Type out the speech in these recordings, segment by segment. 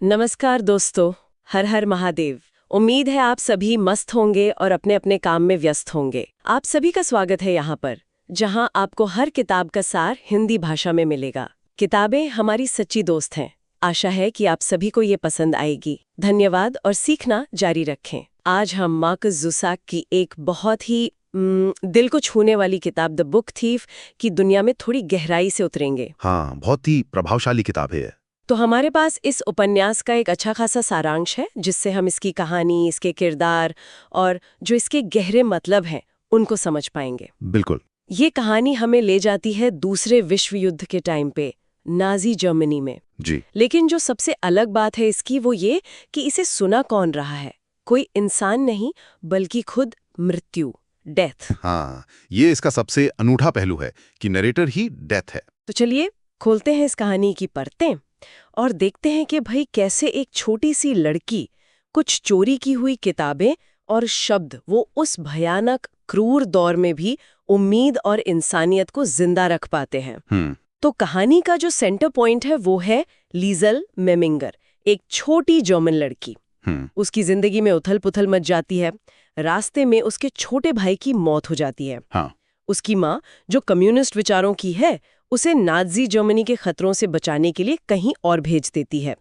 नमस्कार दोस्तों। हर हर महादेव। उम्मीद है आप सभी मस्त होंगे और अपने अपने काम में व्यस्त होंगे। आप सभी का स्वागत है यहाँ पर, जहाँ आपको हर किताब का सार हिंदी भाषा में मिलेगा। किताबें हमारी सच्ची दोस्त हैं। आशा है कि आप सभी को ये पसंद आएगी। धन्यवाद और सीखना जारी रखें। आज हम मार्कस ज़ुसाक की एक बहुत ही दिल को छूने वाली किताब द बुक थीफ की दुनिया में थोड़ी गहराई से उतरेंगे। हाँ, बहुत ही प्रभावशाली किताब है। तो हमारे पास इस उपन्यास का एक अच्छा खासा सारांश है, जिससे हम इसकी कहानी, इसके किरदार और जो इसके गहरे मतलब हैं, उनको समझ पाएंगे। बिल्कुल। ये कहानी हमें ले जाती है दूसरे विश्व युद्ध के टाइम पे, नाजी जर्मनी में। जी। लेकिन जो सबसे अलग बात है इसकी वो ये कि इसे सुना कौन रहा है। कोई इंसान नहीं, बल्कि खुद मृत्यु, डेथ। हाँ, ये इसका सबसे अनूठा पहलू है कि नरेटर ही डेथ है। तो चलिए खोलते हैं इस कहानी की परतें और देखते हैं कि भाई कैसे एक छोटी सी लड़की कुछ चोरी की हुई किताबें और शब्द वो उस भयानक क्रूर दौर में भी उम्मीद और इंसानियत को जिंदा रख पाते हैं। तो कहानी का जो सेंटर पॉइंट है वो है लीजल मेमिंगर, एक छोटी जर्मन लड़की। उसकी जिंदगी में उथल पुथल मच जाती है। रास्ते में उसके छोटे भाई की मौत हो जाती है। हाँ। उसकी माँ, जो कम्युनिस्ट विचारों की है, उसे नाज़ी जर्मनी के खतरों से बचाने के लिए कहीं और भेज देती है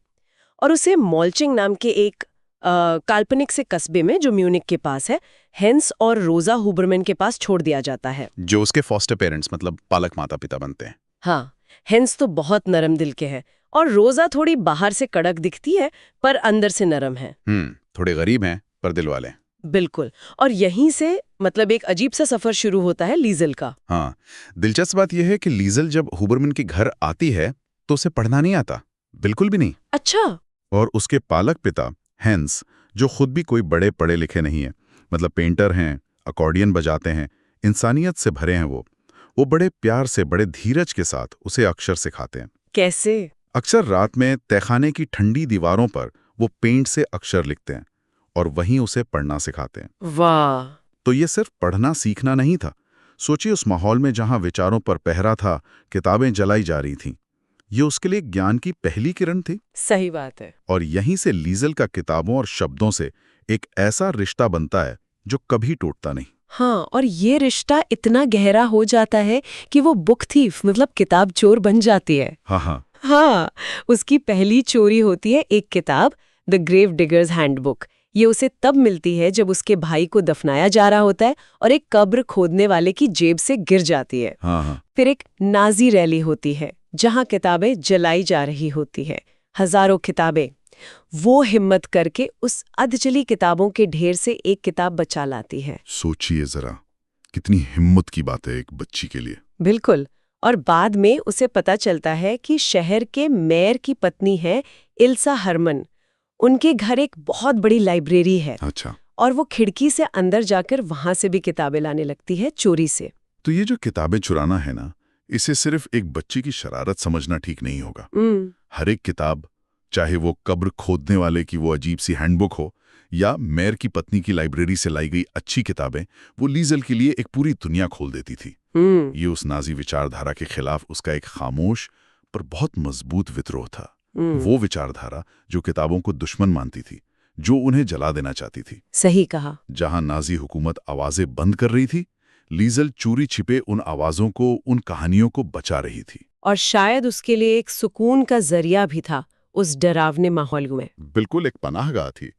और उसे मॉल्चिंग नाम के एक काल्पनिक से कस्बे में, जो म्यूनिक के पास है, हेंस और रोजा हुबरमैन के पास छोड़ दिया जाता है, जो उसके फॉस्टर पेरेंट्स मतलब पालक माता पिता बनते हैं। हाँ, हेंस तो बहुत नरम दिल के हैं और रोजा थोड़ी बाहर से कड़क दिखती है पर अंदर से नरम है। थोड़े गरीब हैं पर दिल वाले। बिल्कुल। और यहीं से मतलब एक अजीब सा सफर शुरू होता है लीजल का। हाँ, दिलचस्प बात यह है कि लीजल जब हुबरमैन के घर आती है तो उसे पढ़ना नहीं आता, बिल्कुल भी नहीं। अच्छा। और उसके पालक पिता हेंस, जो खुद भी कोई बड़े पढ़े लिखे नहीं है, मतलब पेंटर हैं, अकॉर्डियन बजाते हैं, इंसानियत से भरे हैं, वो बड़े प्यार से, बड़े धीरज के साथ उसे अक्षर सिखाते हैं। कैसे? अक्सर रात में तहखाने की ठंडी दीवारों पर वो पेंट से अक्षर लिखते हैं और वहीं उसे पढ़ना सिखाते हैं। वाह। तो ये सिर्फ पढ़ना सीखना नहीं था। सोचिए, उस माहौल में जहां विचारों पर पहरा था, किताबें जलाई जा रही थीं, ये उसके लिए ज्ञान की पहली किरण थी। सही बात है। और यहीं से लीजल का किताबों और शब्दों से एक ऐसा रिश्ता बनता है जो कभी टूटता नहीं। हाँ, और ये रिश्ता इतना गहरा हो जाता है कि वो बुक थीफ मतलब किताब चोर बन जाती है। हाँ, उसकी पहली चोरी होती है एक किताब, द ग्रेव डिगर्स हैंडबुक। ये उसे तब मिलती है जब उसके भाई को दफनाया जा रहा होता है और एक कब्र खोदने वाले की जेब से गिर जाती है। फिर एक नाजी रैली होती है जहाँ किताबें जलाई जा रही होती है, हजारों किताबें। वो हिम्मत करके उस अधजली किताबों के ढेर से एक किताब बचा लाती है। सोचिए जरा, कितनी हिम्मत की बात है एक बच्ची के लिए। बिल्कुल। और बाद में उसे पता चलता है कि शहर के मेयर की पत्नी है इल्सा हरमन। उनके घर एक बहुत बड़ी लाइब्रेरी है। अच्छा। और वो खिड़की से अंदर जाकर वहां से भी किताबें लाने लगती है चोरी से। तो ये जो किताबें चुराना है ना, इसे सिर्फ एक बच्ची की शरारत समझना ठीक नहीं होगा। हर एक किताब, चाहे वो कब्र खोदने वाले की वो अजीब सी हैंडबुक हो या मेयर की पत्नी की लाइब्रेरी से लाई गई अच्छी किताबें, वो लीजल के लिए एक पूरी दुनिया खोल देती थी। ये उस नाजी विचारधारा के खिलाफ उसका एक खामोश पर बहुत मजबूत विद्रोह था। वो विचारधारा जो किताबों को दुश्मन मानती थी, जो उन्हें जला देना चाहती थी। सही कहा। जहां नाजी हुकूमत आवाजें बंद कर रही थी, लीजल चोरी छिपे उन आवाजों को, उन कहानियों को बचा रही थी। और शायद उसके लिए एक सुकून का जरिया भी था उस डरावने माहौल में। बिल्कुल, एक पनाहगाह थी।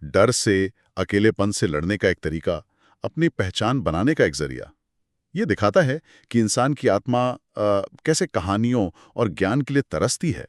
डर से, अकेलेपन से लड़ने का एक तरीका, अपनी पहचान बनाने का एक जरिया। ये दिखाता है कि इंसान की आत्मा कैसे कहानियों और ज्ञान के लिए तरसती है,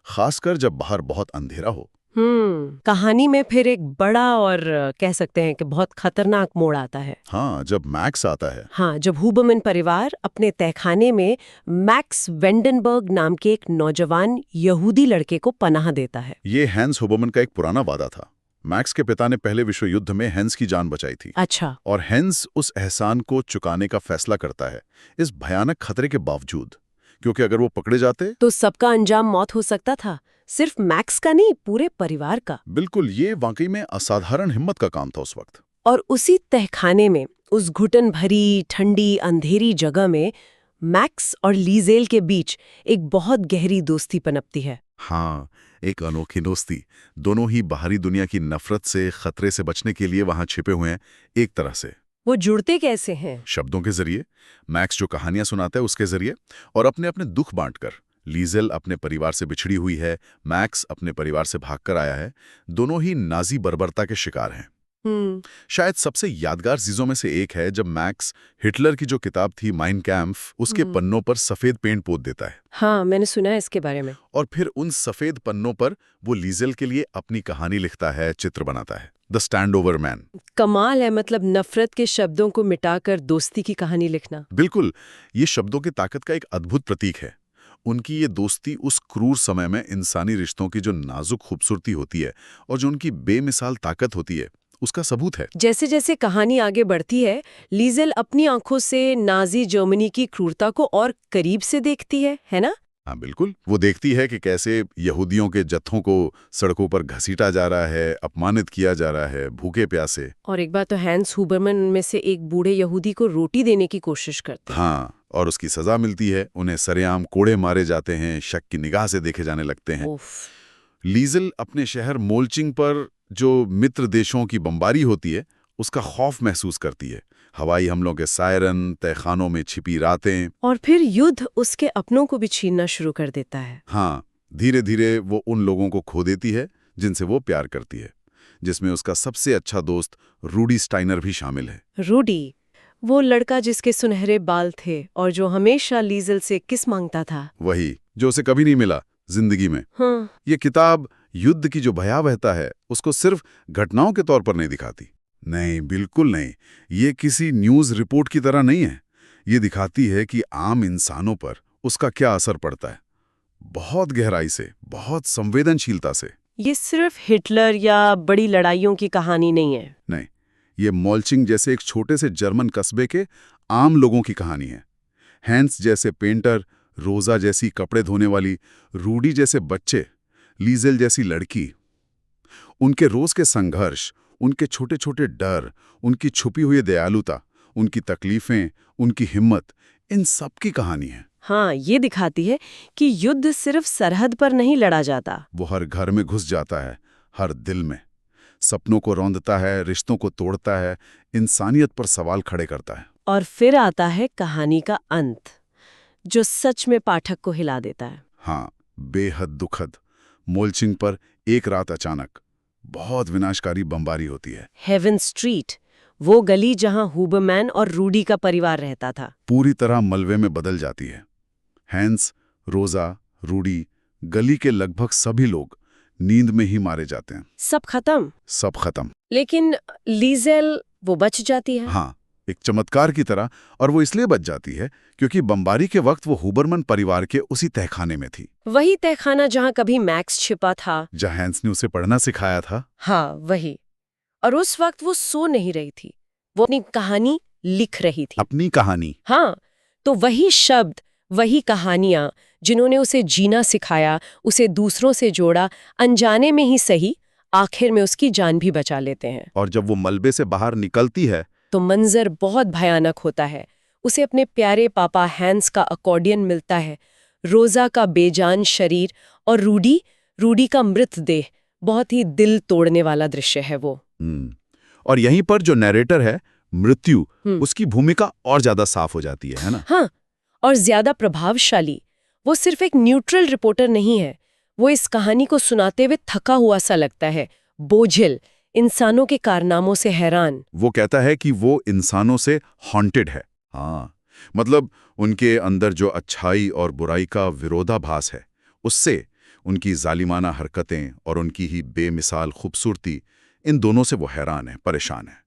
खासकर जब बाहर बहुत अंधेरा हो। कहानी में फिर एक बड़ा और कह सकते हैं कि बहुत खतरनाक मोड़ आता है। हाँ, जब मैक्स आता है। हाँ, जब हुबरमैन परिवार अपने तहखाने में मैक्स वेंडनबर्ग नाम के एक नौजवान यहूदी लड़के को पनाह देता है। ये हैंस हुबरमैन का एक पुराना वादा था। मैक्स के पिता ने पहले विश्व युद्ध में हैंस की जान बचाई थी। अच्छा। और हैंस उस एहसान को चुकाने का फैसला करता है, इस भयानक खतरे के बावजूद, क्योंकि अगर वो पकड़े जाते तो सबका अंजाम मौत हो सकता था, सिर्फ मैक्स का नहीं, पूरे परिवार का। बिल्कुल, ये वाकई में असाधारण हिम्मत का काम था उस वक्त। और उसी तहखाने में, उस घुटन भरी ठंडी अंधेरी जगह में, मैक्स और लीजेल के बीच एक बहुत गहरी दोस्ती पनपती है। हाँ, एक अनोखी दोस्ती। दोनों ही बाहरी दुनिया की नफरत से, खतरे से बचने के लिए वहां छिपे हुए हैं एक तरह से। वो जुड़ते कैसे हैं? शब्दों के जरिए, मैक्स जो कहानियां सुनाता है उसके जरिए, और अपने अपने दुख बांटकर। लीजेल अपने परिवार से बिछड़ी हुई है, मैक्स अपने परिवार से भागकर आया है। दोनों ही नाजी बर्बरता के शिकार हैं। शायद सबसे यादगार चीजों में से एक है जब मैक्स हिटलर की जो किताब थी माइन कैम्फ, उसके पन्नों पर सफेद पेंट पोत देता है। हाँ, मैंने सुना है इसके बारे में। और फिर उन सफेद पन्नों पर वो लीजेल के लिए अपनी कहानी लिखता है, चित्र बनाता है, द स्टैंड ओवर मैन। कमाल है, मतलब नफरत के शब्दों को मिटाकर दोस्ती की कहानी लिखना। बिल्कुल, ये शब्दों की ताकत का एक अद्भुत प्रतीक है। उनकी ये दोस्ती उस क्रूर समय में इंसानी रिश्तों की जो नाजुक खूबसूरती होती है और जो उनकी बेमिसाल ताकत होती है, उसका सबूत है। जैसे जैसे कहानी आगे बढ़ती है, लीजेल अपनी आंखों से नाजी जर्मनी की क्रूरता को और करीब से देखती है ना? हाँ बिल्कुल, वो देखती है कि कैसे यहूदियों के जत्थों को सड़कों पर घसीटा जा रहा है, अपमानित किया जा रहा है, भूखे प्यासे। और एक बार तो हैंस हुबरमैन उनमें से एक बूढ़े यहूदी को रोटी देने की कोशिश करते हैं। हाँ, और उसकी सजा मिलती है, उन्हें सरेआम कोड़े मारे जाते हैं, शक की निगाह से देखे जाने लगते हैं। लीजेल अपने शहर मोल्चिंग पर जो मित्र देशों की बमबारी होती है, उसका खौफ महसूस करती है। हवाई हमलों के सायरन, तहखानों में छिपी रातें। और फिर युद्ध उसके अपनों को भी छीनना शुरू कर देता है। हाँ, धीरे धीरे वो उन लोगों को खो देती है जिनसे वो प्यार करती है, जिसमें उसका सबसे अच्छा दोस्त रूडी स्टाइनर भी शामिल है। रूडी, वो लड़का जिसके सुनहरे बाल थे और जो हमेशा लीजेल से किस मांगता था। वही, जो उसे कभी नहीं मिला जिंदगी में। हाँ। ये किताब युद्ध की जो भयावहता है उसको सिर्फ घटनाओं के तौर पर नहीं दिखाती। नहीं, बिल्कुल नहीं। ये किसी न्यूज़ रिपोर्ट की तरह नहीं है। ये दिखाती है कि आम इंसानों पर उसका क्या असर पड़ता है, बहुत गहराई से, बहुत संवेदनशीलता से। ये सिर्फ हिटलर या बड़ी लड़ाइयों की कहानी नहीं है। नहीं, ये मोल्चिंग जैसे एक छोटे से जर्मन कस्बे के आम लोगों की कहानी है। हैंस जैसे पेंटर, रोजा जैसी कपड़े धोने वाली, रूडी जैसे बच्चे, लीजेल जैसी लड़की, उनके रोज के संघर्ष, उनके छोटे छोटे डर, उनकी छुपी हुई दयालुता, उनकी तकलीफें, उनकी हिम्मत, इन सब की कहानी है। हाँ, ये दिखाती है कि युद्ध सिर्फ सरहद पर नहीं लड़ा जाता। वो हर घर में घुस जाता है, हर दिल में, सपनों को रौंदता है, रिश्तों को तोड़ता है, इंसानियत पर सवाल खड़े करता है। और फिर आता है कहानी का अंत, जो सच में पाठक को हिला देता है। हाँ, बेहद दुखद। मोल्चिंग पर एक रात अचानक बहुत विनाशकारी बमबारी होती है। हेवन स्ट्रीट, वो गली जहां हुबरमैन और रूडी का परिवार रहता था, पूरी तरह मलबे में बदल जाती है। हैंस, रोजा, रूडी, गली के लगभग सभी लोग नींद में ही मारे जाते हैं। सब खत्म। सब खत्म। लेकिन लीजेल, वो बच जाती है। हाँ, एक चमत्कार की तरह। और वो इसलिए बच जाती है क्योंकि बमबारी के वक्त वो हुबरमन परिवार के उसी तहखाने में थी। वही तहखाना जहां कभी मैक्स छिपा था, जहां हैंस ने उसे पढ़ना सिखाया था। हाँ, वही। और उस वक्त वो सो नहीं रही थी, वो अपनी कहानी लिख रही थी। अपनी कहानी। हाँ, तो वही शब्द, वही कहानियां जिन्होंने उसे जीना सिखाया, उसे दूसरों से जोड़ा, अनजाने में ही सही, आखिर में उसकी जान भी बचा लेते हैं। और जब वो मलबे से बाहर निकलती है तो मंजर बहुत भयानक होता है। उसे अपने प्यारे पापा हैंस का अकॉर्डियन मिलता है, रोजा का बेजान शरीर और रूडी का मृतदेह। बहुत ही दिल तोड़ने वाला दृश्य है वो। और यहीं पर जो नैरेटर है, मृत्यु, उसकी भूमिका और ज्यादा साफ हो जाती है ना? हाँ, और ज्यादा प्रभावशाली। वो सिर्फ एक न्यूट्रल रिपोर्टर नहीं है, वो इस कहानी को सुनाते हुए थका हुआ सा लगता है, बोझिल, इंसानों के कारनामों से हैरान। वो कहता है कि वो इंसानों से हॉन्टेड है। हाँ, मतलब उनके अंदर जो अच्छाई और बुराई का विरोधाभास है, उससे उनकी जालिमाना हरकतें और उनकी ही बेमिसाल खूबसूरती, इन दोनों से वो हैरान है, परेशान है।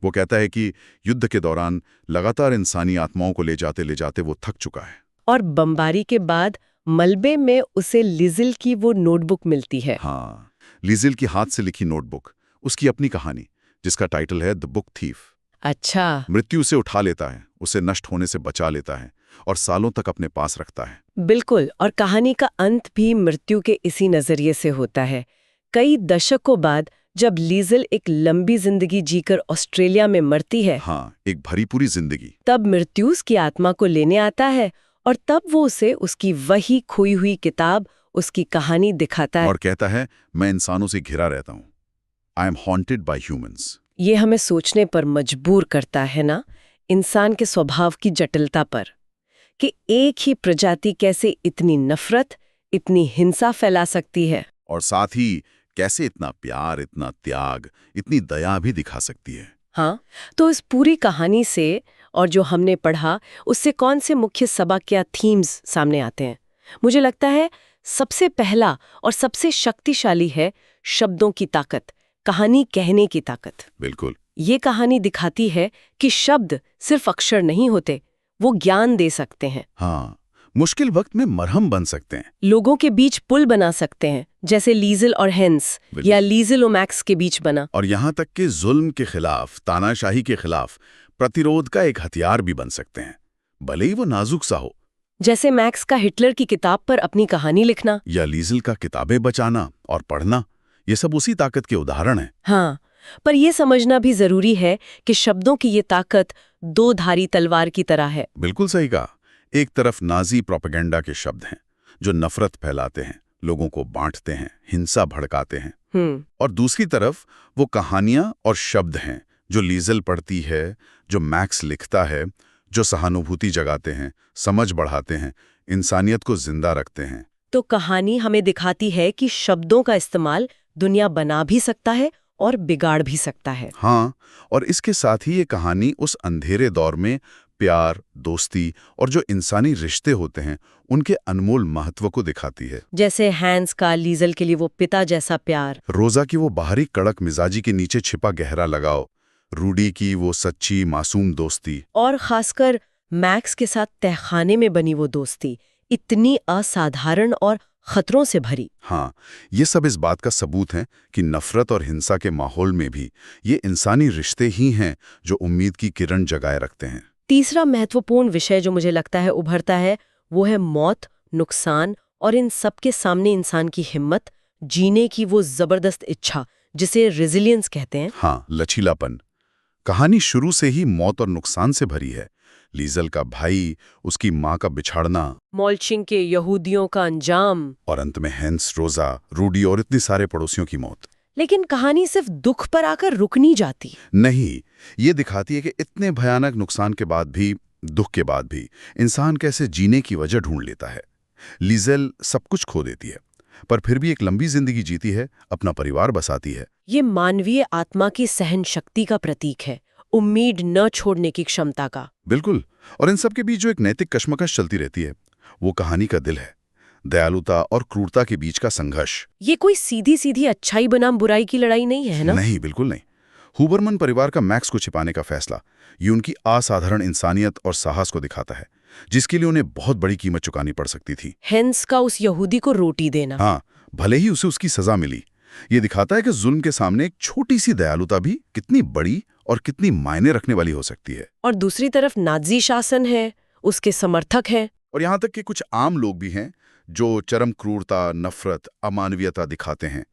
वो कहता है कि युद्ध के दौरान लगातार इंसानी आत्माओं को ले जाते वो थक चुका है। और बमबारी के बाद मलबे में उसे लीजेल की वो नोटबुक मिलती है। हाँ, लीजेल की हाथ से लिखी नोटबुक, उसकी अपनी कहानी, जिसका टाइटल है द बुक थीफ। अच्छा। मृत्यु से उठा लेता है, उसे नष्ट होने से बचा लेता है और सालों तक अपने पास रखता है। बिल्कुल, और कहानी का अंत भी मृत्यु के इसी नजरिए से होता है। कई दशकों बाद जब लीजेल एक लंबी जिंदगी जीकर ऑस्ट्रेलिया में मरती है, हाँ, एक भरी पूरी जिंदगी, तब मृत्यु उसकी आत्मा को लेने आता है और तब वो उसे उसकी वही खोई हुई किताब, उसकी कहानी दिखाता है और कहता है, मैं इंसानों से घिरा रहता हूँ। I am haunted bye humans. ये हमें सोचने पर मजबूर करता है ना, इंसान के स्वभाव की जटिलता पर, कि एक ही प्रजाति कैसे इतनी नफरत, इतनी हिंसा फैला सकती है। और साथ ही कैसे इतना प्यार, इतना त्याग, इतनी दया भी दिखा सकती है। हाँ, तो इस पूरी कहानी से और जो हमने पढ़ा, उससे कौन से मुख्य सबक या थीम्स सामने आते हैं? मुझे लगता है सबसे पहला और सबसे शक्तिशाली है शब्दों की ताकत, कहानी कहने की ताकत। बिल्कुल। ये कहानी दिखाती है कि शब्द सिर्फ अक्षर नहीं होते, वो ज्ञान दे सकते हैं। हाँ, मुश्किल वक्त में मरहम बन सकते हैं। लोगों के बीच पुल बना सकते हैं, जैसे लीजल और हेंस या लीजल और मैक्स के बीच बना। और यहाँ तक कि जुल्म के खिलाफ, तानाशाही के खिलाफ प्रतिरोध का एक हथियार भी बन सकते हैं, भले ही वो नाजुक सा हो। जैसे मैक्स का हिटलर की किताब पर अपनी कहानी लिखना, या लीजल का किताबें बचाना और पढ़ना, ये सब उसी ताकत के उदाहरण हैं। हाँ, पर यह समझना भी जरूरी है कि शब्दों की ये ताकत दो धारी तलवार की तरह है। बिल्कुल सही कहा। एक तरफ नाजी प्रोपेगेंडा के शब्द हैं, जो नफरत फैलाते हैं, लोगों को बांटते हैं, हिंसा भड़काते हैं। और दूसरी तरफ वो कहानियां और शब्द हैं, जो लीजल पढ़ती है, जो मैक्स लिखता है, जो सहानुभूति जगाते हैं, समझ बढ़ाते हैं, इंसानियत को जिंदा रखते हैं। तो कहानी हमें दिखाती है कि शब्दों का इस्तेमाल दुनिया बना भी सकता है और बिगाड़ भी सकता है। हाँ, और इसके साथ ही ये कहानी उस अंधेरे दौर में प्यार, दोस्ती और जो इंसानी रिश्ते होते हैं, उनके अनमोल महत्व को दिखाती है। जैसे हैंस का लीजल के लिए वो पिता जैसा प्यार, रोजा की वो बाहरी कड़क मिजाजी के नीचे छिपा गहरा लगाव, रूडी की वो सच्ची मासूम दोस्ती, और खासकर मैक्स के साथ तहखाने में बनी वो दोस्ती, इतनी असाधारण और खतरों से भरी। हाँ, ये सब इस बात का सबूत है कि नफरत और हिंसा के माहौल में भी ये इंसानी रिश्ते ही हैं जो उम्मीद की किरण जगाए रखते हैं। तीसरा महत्वपूर्ण विषय जो मुझे लगता है उभरता है, वो है मौत, नुकसान और इन सब के सामने इंसान की हिम्मत, जीने की वो जबरदस्त इच्छा, जिसे रेजिलियंस कहते हैं। हाँ, लचीलापन। कहानी शुरू से ही मौत और नुकसान से भरी है। लीजल का भाई, उसकी माँ का बिछाड़ना, मॉल्चिंग के यहूदियों का अंजाम, और अंत में हैंस, रोजा, रूडी और इतने सारे पड़ोसियों की मौत। लेकिन कहानी सिर्फ दुख पर आकर रुक नहीं जाती। नहीं, ये दिखाती है कि इतने भयानक नुकसान के बाद भी, दुख के बाद भी, इंसान कैसे जीने की वजह ढूंढ लेता है। लीजल सब कुछ खो देती है, पर फिर भी एक लंबी जिंदगी जीती है, अपना परिवार बसाती है। ये मानवीय आत्मा की सहन शक्ति का प्रतीक है, उम्मीद न छोड़ने की क्षमता का। बिल्कुल। और इन सब के बीच जो एक नैतिक कश्मकश चलती रहती है, वो कहानी का दिल है। दयालुता और क्रूरता के बीच का संघर्ष। ये कोई सीधी सीधी अच्छाई बनाम बुराई की लड़ाई नहीं है ना? नहीं, बिल्कुल नहीं। हुबरमन परिवार का मैक्स को छिपाने का फैसला, ये उनकी असाधारण इंसानियत और साहस को दिखाता है, जिसके लिए उन्हें बहुत बड़ी कीमत चुकानी पड़ सकती थी। हेंस का उस यहूदी को रोटी देना, हाँ, भले ही उसे उसकी सजा मिली। ये दिखाता है कि जुल्म के सामने एक छोटी सी दयालुता भी कितनी बड़ी और कितनी मायने रखने वाली हो सकती है। और दूसरी तरफ नाजी शासन है, उसके समर्थक हैं। और यहाँ तक कि कुछ आम लोग भी हैं जो चरम क्रूरता, नफरत, अमानवीयता दिखाते हैं।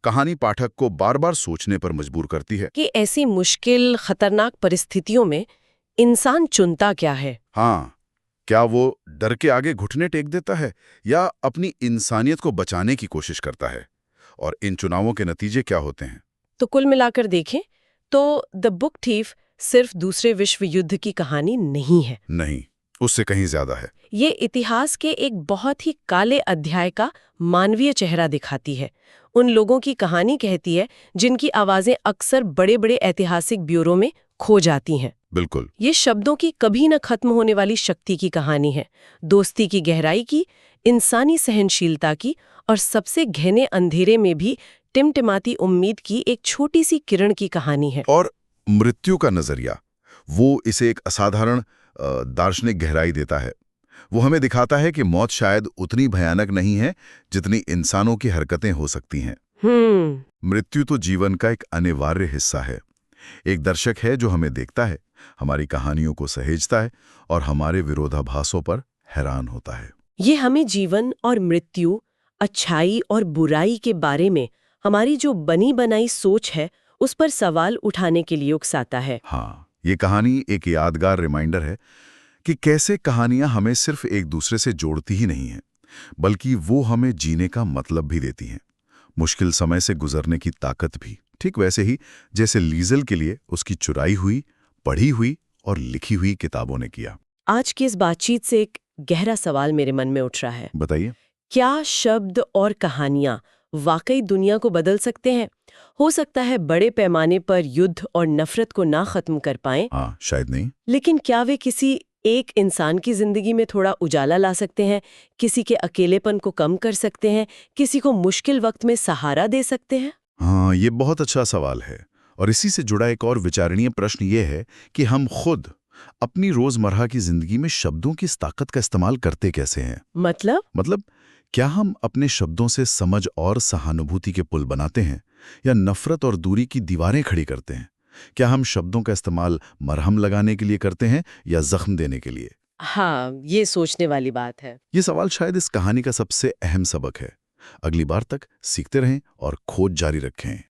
कहानी पाठक को बार बार सोचने पर मजबूर करती है कि ऐसी मुश्किल, खतरनाक परिस्थितियों में इंसान चुनता क्या है। हाँ, क्या वो डर के आगे घुटने टेक देता है या अपनी इंसानियत को बचाने की कोशिश करता है? और इन चुनावों के नतीजे क्या होते हैं? तो कुल मिलाकर देखें तो द बुक थीफ सिर्फ दूसरे विश्व युद्ध की कहानी नहीं है। नहीं, उससे कहीं ज्यादा है। ये इतिहास के एक बहुत ही काले अध्याय का मानवीय चेहरा दिखाती है। उन लोगों की कहानी कहती है जिनकी आवाजें अक्सर बड़े बड़े ऐतिहासिक ब्यूरो में खो जाती हैं। बिल्कुल। ये शब्दों की कभी न खत्म होने वाली शक्ति की कहानी है, दोस्ती की गहराई की, इंसानी सहनशीलता की, और सबसे घने अंधेरे में भी टिमटिमाती उम्मीद की एक छोटी सी किरण की कहानी है। और मृत्यु का नजरिया, वो इसे एक असाधारण दार्शनिक गहराई देता है। वो हमें दिखाता है कि मौत शायद उतनी भयानक नहीं है जितनी इंसानों की हरकतें हो सकती हैं। मृत्यु तो जीवन का एक अनिवार्य हिस्सा है। एक दर्शक है जो हमें देखता है, हमारी कहानियों को सहेजता है और हमारे विरोधाभासों पर हैरान होता है। ये हमें जीवन और मृत्यु, अच्छाई और बुराई के बारे में हमारी जो बनी बनाई सोच है, उस पर सवाल उठाने के लिए उकसाता है। हाँ, ये कहानी एक यादगार रिमाइंडर है कि कैसे कहानियां हमें सिर्फ एक दूसरे से जोड़ती ही नहीं हैं, बल्कि वो हमें जीने का मतलब भी देती हैं, मुश्किल समय से गुजरने की ताकत भी। ठीक वैसे ही जैसे लीजल के लिए उसकी चुराई हुई, पढ़ी हुई और लिखी हुई किताबों ने किया। आज की इस बातचीत से एक गहरा सवाल मेरे मन में उठ रहा है। बताइए। क्या शब्द और कहानियां वाकई दुनिया को बदल सकते हैं? हो सकता है बड़े पैमाने पर युद्ध और नफरत को ना खत्म कर पाएं, हाँ, शायद नहीं। लेकिन क्या वे किसी एक इंसान की जिंदगी में थोड़ा उजाला ला सकते हैं, किसी के अकेलेपन को कम कर सकते हैं, किसी को मुश्किल वक्त में सहारा दे सकते हैं? हाँ, ये बहुत अच्छा सवाल है। और इसी से जुड़ा एक और विचारणीय प्रश्न ये है कि हम खुद अपनी रोजमर्रा की जिंदगी में शब्दों की इस ताकत का इस्तेमाल करते कैसे हैं? मतलब क्या हम अपने शब्दों से समझ और सहानुभूति के पुल बनाते हैं या नफरत और दूरी की दीवारें खड़ी करते हैं? क्या हम शब्दों का इस्तेमाल मरहम लगाने के लिए करते हैं या जख्म देने के लिए? हाँ, ये सोचने वाली बात है। ये सवाल शायद इस कहानी का सबसे अहम सबक है। अगली बार तक सीखते रहें और खोज जारी रखें।